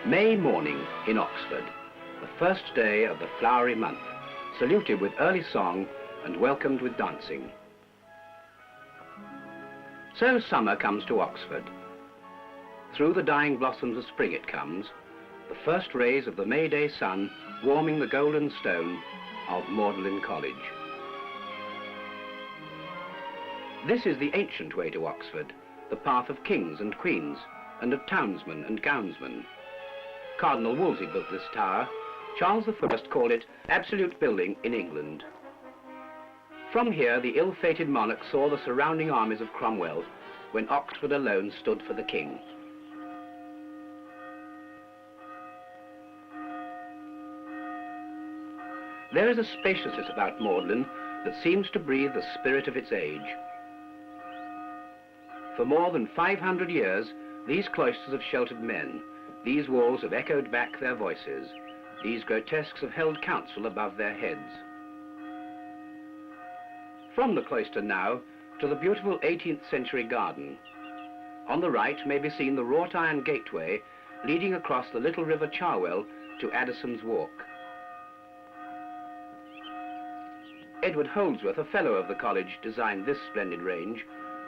May morning in Oxford, the first day of the flowery month, saluted with early song and welcomed with dancing. So summer comes to Oxford. Through the dying blossoms of spring it comes, the first rays of the May Day sun warming the golden stone of Magdalen College. This is the ancient way to Oxford, the path of kings and queens, and of townsmen and gownsmen. Cardinal Wolsey built this tower. Charles I called it absolute building in England. From here, the ill-fated monarch saw the surrounding armies of Cromwell, when Oxford alone stood for the king. There is a spaciousness about Magdalen that seems to breathe the spirit of its age. For more than 500 years, these cloisters have sheltered men. These walls have echoed back their voices. These grotesques have held council above their heads. From the cloister now to the beautiful 18th century garden. On the right may be seen the wrought iron gateway leading across the little river Cherwell to Addison's Walk. Edward Holdsworth, a fellow of the college, designed this splendid range,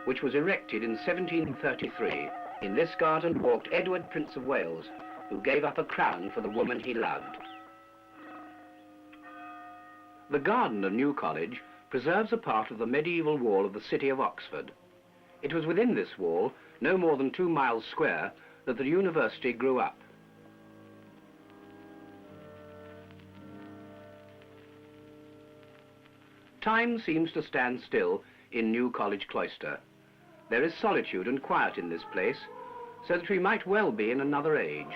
which was erected in 1733. In this garden walked Edward, Prince of Wales, who gave up a crown for the woman he loved. The garden of New College preserves a part of the medieval wall of the city of Oxford. It was within this wall, no more than 2 miles square, that the university grew up. Time seems to stand still in New College Cloister. There is solitude and quiet in this place, so that we might well be in another age.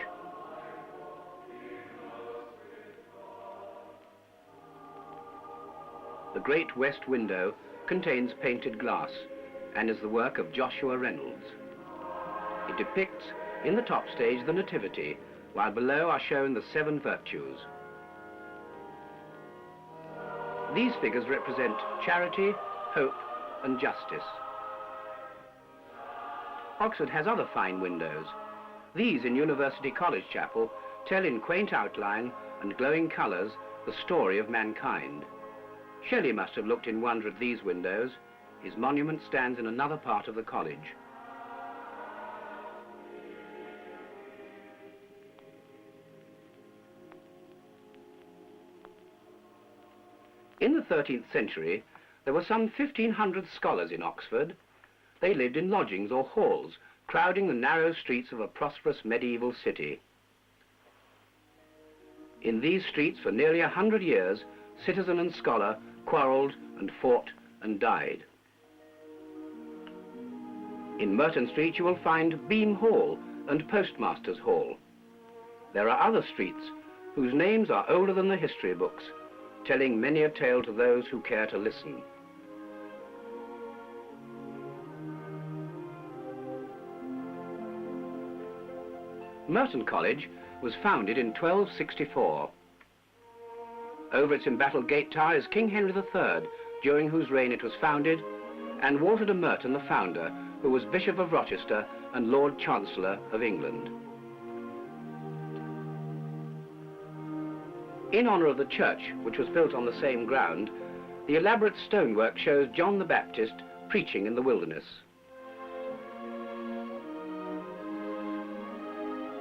The great west window contains painted glass and is the work of Joshua Reynolds. It depicts, in the top stage, the Nativity, while below are shown the 7 virtues. These figures represent charity, hope, and justice. Oxford has other fine windows. These in University College Chapel tell in quaint outline and glowing colours the story of mankind. Shelley must have looked in wonder at these windows. His monument stands in another part of the college. In the 13th century, there were some 1,500 scholars in Oxford. They lived in lodgings or halls, crowding the narrow streets of a prosperous medieval city. In these streets, for nearly 100 years, citizen and scholar quarrelled and fought and died. In Merton Street you will find Beam Hall and Postmaster's Hall. There are other streets whose names are older than the history books, telling many a tale to those who care to listen. Merton College was founded in 1264. Over its embattled gate tower is King Henry III, during whose reign it was founded, and Walter de Merton, the founder, who was Bishop of Rochester and Lord Chancellor of England. In honour of the church, which was built on the same ground, the elaborate stonework shows John the Baptist preaching in the wilderness.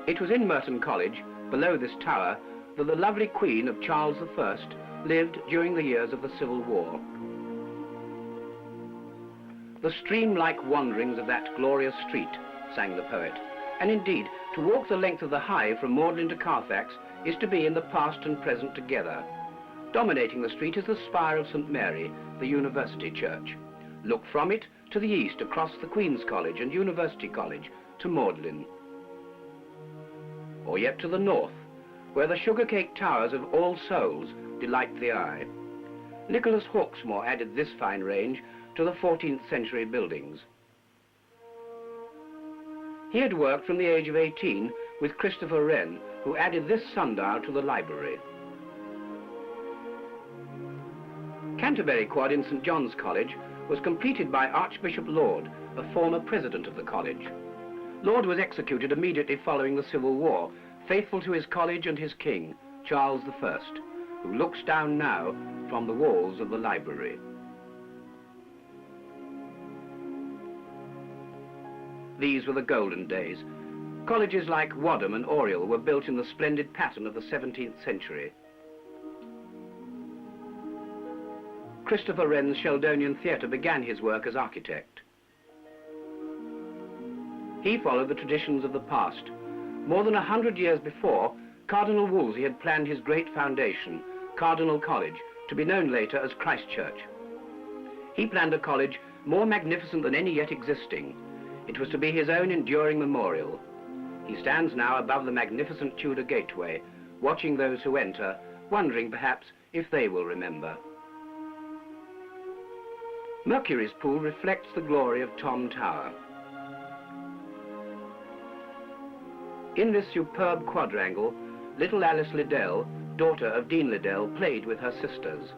It was in Merton College, below this tower, that the lovely Queen of Charles I lived during the years of the Civil War. The stream-like wanderings of that glorious street, sang the poet, and indeed, to walk the length of the High from Magdalen to Carfax is to be in the past and present together. Dominating the street is the spire of St. Mary, the University Church. Look from it to the east across the Queen's College and University College to Magdalen. Or yet to the north, where the sugar-cake towers of All Souls delight the eye. Nicholas Hawksmoor added this fine range to the 14th century buildings. He had worked from the age of 18 with Christopher Wren, who added this sundial to the library. Canterbury Quad in St. John's College was completed by Archbishop Laud, a former president of the college. Laud was executed immediately following the Civil War, faithful to his college and his king, Charles I, who looks down now from the walls of the library. These were the golden days. Colleges like Wadham and Oriel were built in the splendid pattern of the 17th century. Christopher Wren's Sheldonian Theatre began his work as architect. He followed the traditions of the past. More than 100 years before, Cardinal Wolsey had planned his great foundation, Cardinal College, to be known later as Christ Church. He planned a college more magnificent than any yet existing. It was to be his own enduring memorial. He stands now above the magnificent Tudor gateway, watching those who enter, wondering perhaps if they will remember. Mercury's pool reflects the glory of Tom Tower. In this superb quadrangle, little Alice Liddell, daughter of Dean Liddell, played with her sisters.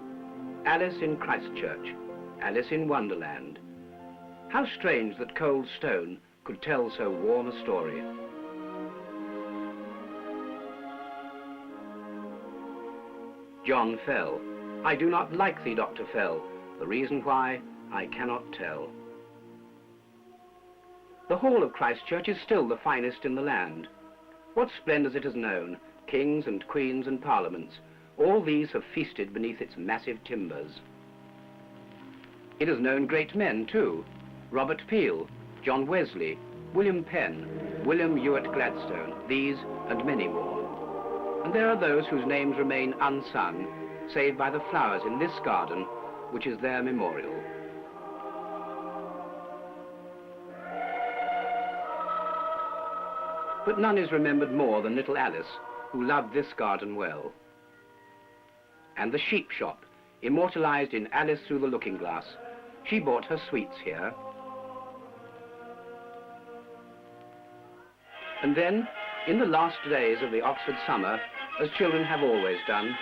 Alice in Christchurch, Alice in Wonderland. How strange that cold stone could tell so warm a story. John fell. I do not like thee, Dr. Fell. The reason why, I cannot tell. The hall of Christchurch is still the finest in the land. What splendours it has known, kings and queens and parliaments. All these have feasted beneath its massive timbers. It has known great men too. Robert Peel, John Wesley, William Penn, William Ewart Gladstone, these and many more. And there are those whose names remain unsung, save by the flowers in this garden, which is their memorial. But none is remembered more than little Alice, who loved this garden well. And the sheep shop, immortalized in Alice Through the Looking Glass. She bought her sweets here. And then, in the last days of the Oxford summer, as children have always done,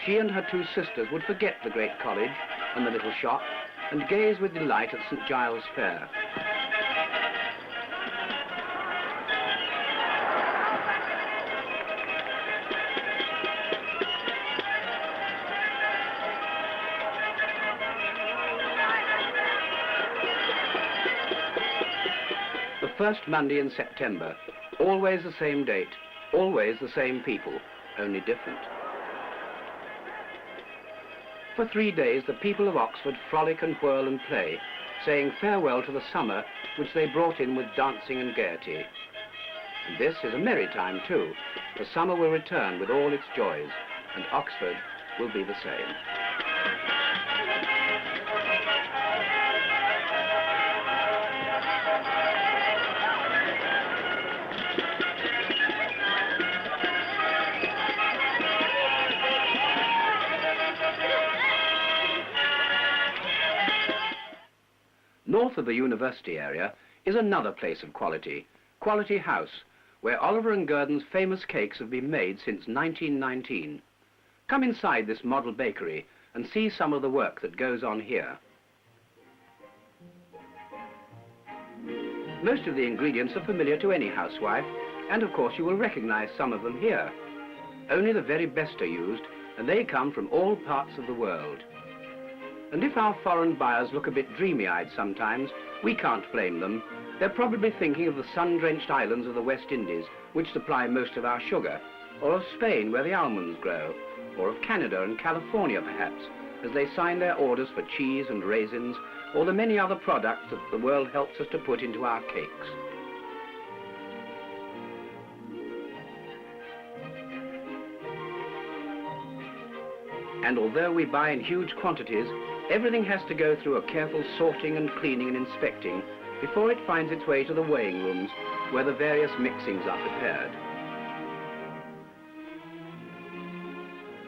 she and her two sisters would forget the great college and the little shop and gaze with delight at St. Giles Fair. The first Monday in September, always the same date, always the same people, only different. For 3 days, the people of Oxford frolic and whirl and play, saying farewell to the summer which they brought in with dancing and gaiety. And this is a merry time too, for summer will return with all its joys, and Oxford will be the same. North of the university area is another place of quality, Quality House, where Oliver and Gurden's famous cakes have been made since 1919. Come inside this model bakery and see some of the work that goes on here. Most of the ingredients are familiar to any housewife, and of course you will recognize some of them here. Only the very best are used, and they come from all parts of the world. And if our foreign buyers look a bit dreamy-eyed sometimes, we can't blame them. They're probably thinking of the sun-drenched islands of the West Indies, which supply most of our sugar, or of Spain, where the almonds grow, or of Canada and California, perhaps, as they sign their orders for cheese and raisins, or the many other products that the world helps us to put into our cakes. And although we buy in huge quantities, everything has to go through a careful sorting and cleaning and inspecting before it finds its way to the weighing rooms where the various mixings are prepared.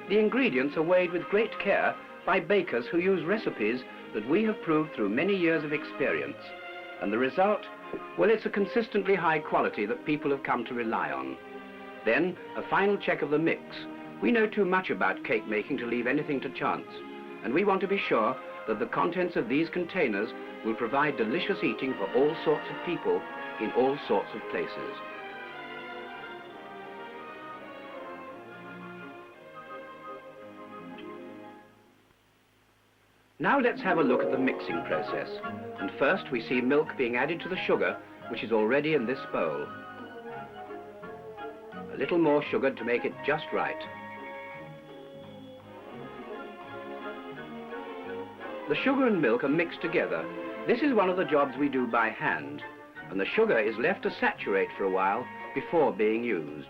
The ingredients are weighed with great care by bakers who use recipes that we have proved through many years of experience. And the result? Well, it's a consistently high quality that people have come to rely on. Then, a final check of the mix. We know too much about cake making to leave anything to chance, and we want to be sure that the contents of these containers will provide delicious eating for all sorts of people in all sorts of places. Now let's have a look at the mixing process. And first we see milk being added to the sugar, which is already in this bowl. A little more sugar to make it just right. The sugar and milk are mixed together. This is one of the jobs we do by hand, and the sugar is left to saturate for a while before being used.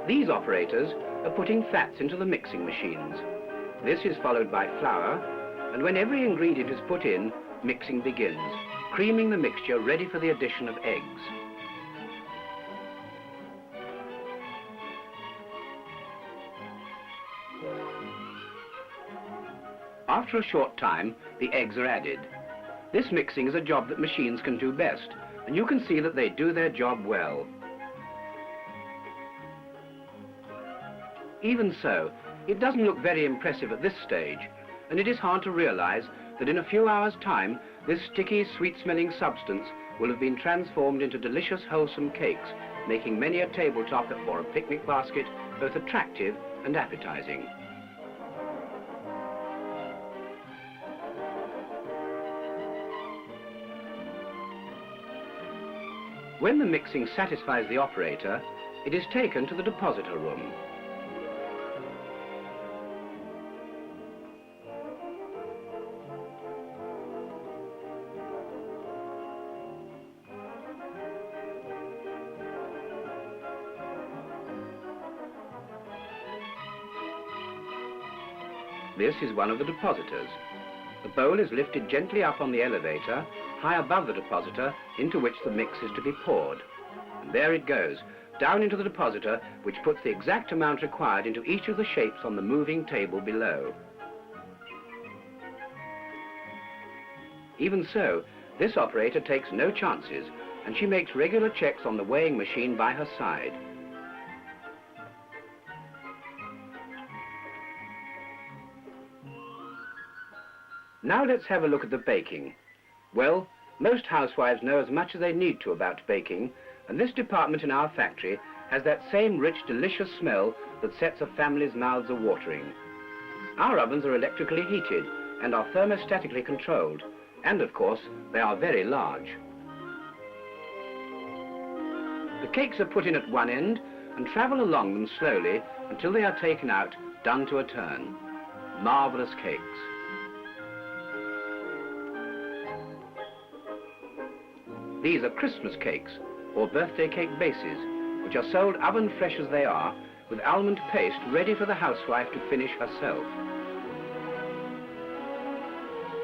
These operators are putting fats into the mixing machines. This is followed by flour, and when every ingredient is put in, mixing begins, creaming the mixture ready for the addition of eggs. After a short time, the eggs are added. This mixing is a job that machines can do best, and you can see that they do their job well. Even so, it doesn't look very impressive at this stage, and it is hard to realize that in a few hours' time, this sticky, sweet-smelling substance will have been transformed into delicious, wholesome cakes, making many a tabletop or a picnic basket both attractive and appetizing. When the mixing satisfies the operator, it is taken to the depositor room. This is one of the depositors. The bowl is lifted gently up on the elevator, high above the depositor, into which the mix is to be poured. And there it goes, down into the depositor, which puts the exact amount required into each of the shapes on the moving table below. Even so, this operator takes no chances, and she makes regular checks on the weighing machine by her side. Now let's have a look at the baking. Well, most housewives know as much as they need to about baking, and this department in our factory has that same rich, delicious smell that sets a family's mouths a-watering. Our ovens are electrically heated and are thermostatically controlled, and of course, they are very large. The cakes are put in at one end and travel along them slowly until they are taken out, done to a turn. Marvelous cakes. These are Christmas cakes, or birthday cake bases, which are sold oven fresh as they are, with almond paste ready for the housewife to finish herself.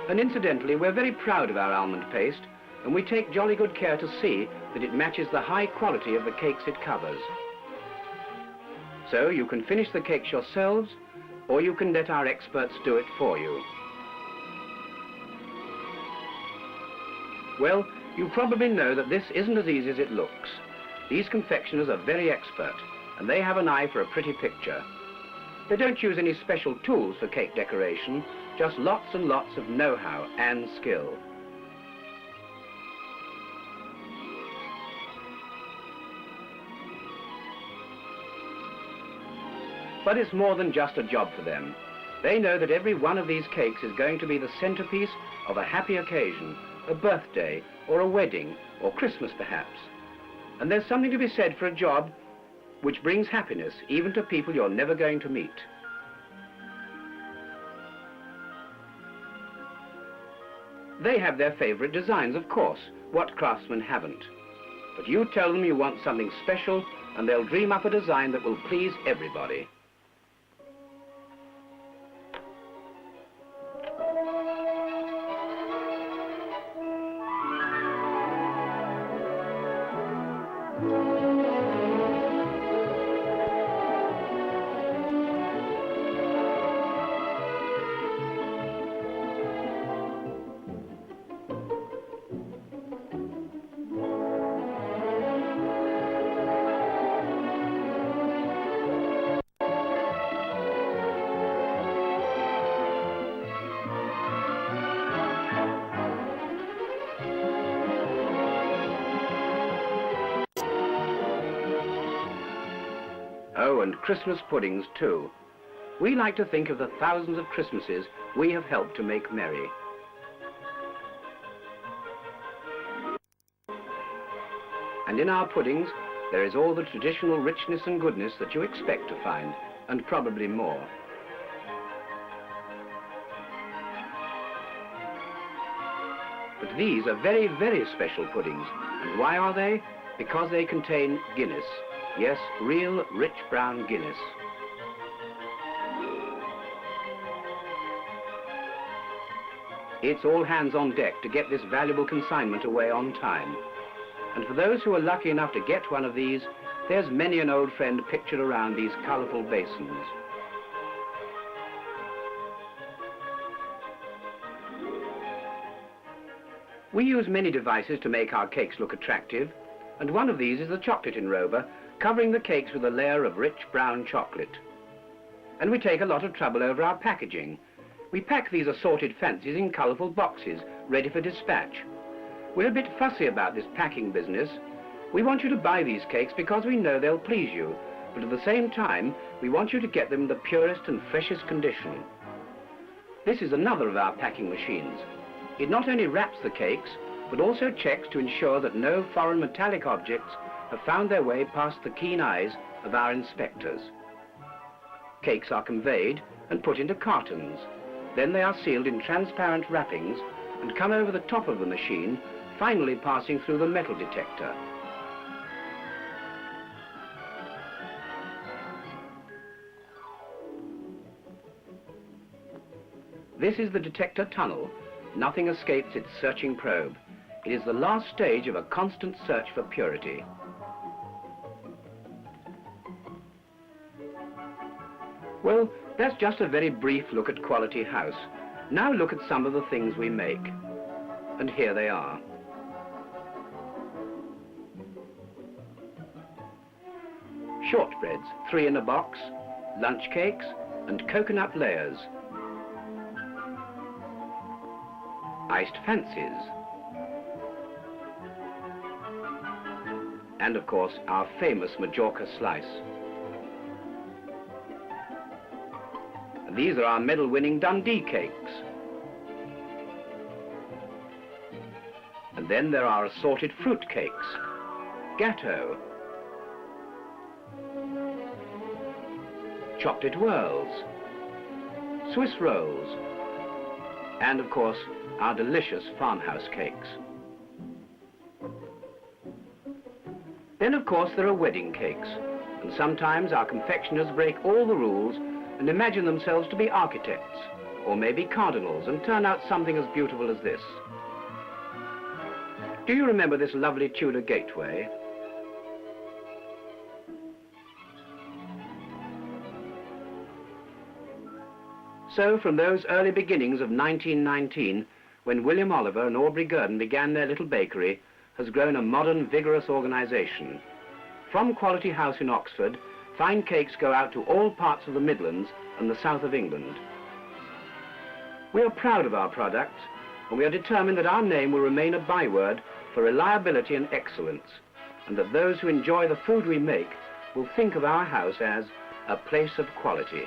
And incidentally, we're very proud of our almond paste, and we take jolly good care to see that it matches the high quality of the cakes it covers. So you can finish the cakes yourselves, or you can let our experts do it for you. Well, you probably know that this isn't as easy as it looks. These confectioners are very expert, and they have an eye for a pretty picture. They don't use any special tools for cake decoration, just lots and lots of know-how and skill. But it's more than just a job for them. They know that every one of these cakes is going to be the centerpiece of a happy occasion, a birthday, or a wedding, or Christmas perhaps. And there's something to be said for a job which brings happiness even to people you're never going to meet. They have their favorite designs, of course. What craftsmen haven't? But you tell them you want something special, and they'll dream up a design that will please everybody. Oh, and Christmas puddings too. we like to think of the thousands of Christmases we have helped to make merry. And in our puddings, there is all the traditional richness and goodness that you expect to find, and probably more. But these are very, very special puddings. And why are they? Because they contain Guinness. Yes, real rich brown Guinness. It's all hands on deck to get this valuable consignment away on time. And for those who are lucky enough to get one of these, there's many an old friend pictured around these colourful basins. We use many devices to make our cakes look attractive, and one of these is the chocolate enrober, covering the cakes with a layer of rich brown chocolate. And we take a lot of trouble over our packaging. We pack these assorted fancies in colourful boxes, ready for dispatch. We're a bit fussy about this packing business. We want you to buy these cakes because we know they'll please you, but at the same time, we want you to get them in the purest and freshest condition. This is another of our packing machines. It not only wraps the cakes, but also checks to ensure that no foreign metallic objects have found their way past the keen eyes of our inspectors. Cakes are conveyed and put into cartons. Then they are sealed in transparent wrappings and come over the top of the machine, finally passing through the metal detector. This is the detector tunnel. Nothing escapes its searching probe. It is the last stage of a constant search for purity. Well, that's just a very brief look at Quality House. Now look at some of the things we make. And here they are. Shortbreads, 3 in a box, lunch cakes, and coconut layers. Iced fancies. And of course, our famous Majorca slice. And these are our medal-winning Dundee cakes. And then there are assorted fruit cakes, gâteaux, chocolate whirls, Swiss rolls, and of course, our delicious farmhouse cakes. Then of course there are wedding cakes, and sometimes our confectioners break all the rules and imagine themselves to be architects, or maybe cardinals, and turn out something as beautiful as this. Do you remember this lovely Tudor gateway? So from those early beginnings of 1919, when William Oliver and Aubrey Gurden began their little bakery, has grown a modern, vigorous organisation. From Quality House in Oxford, fine cakes go out to all parts of the Midlands and the south of England. We are proud of our products, and we are determined that our name will remain a byword for reliability and excellence, and that those who enjoy the food we make will think of our house as a place of quality.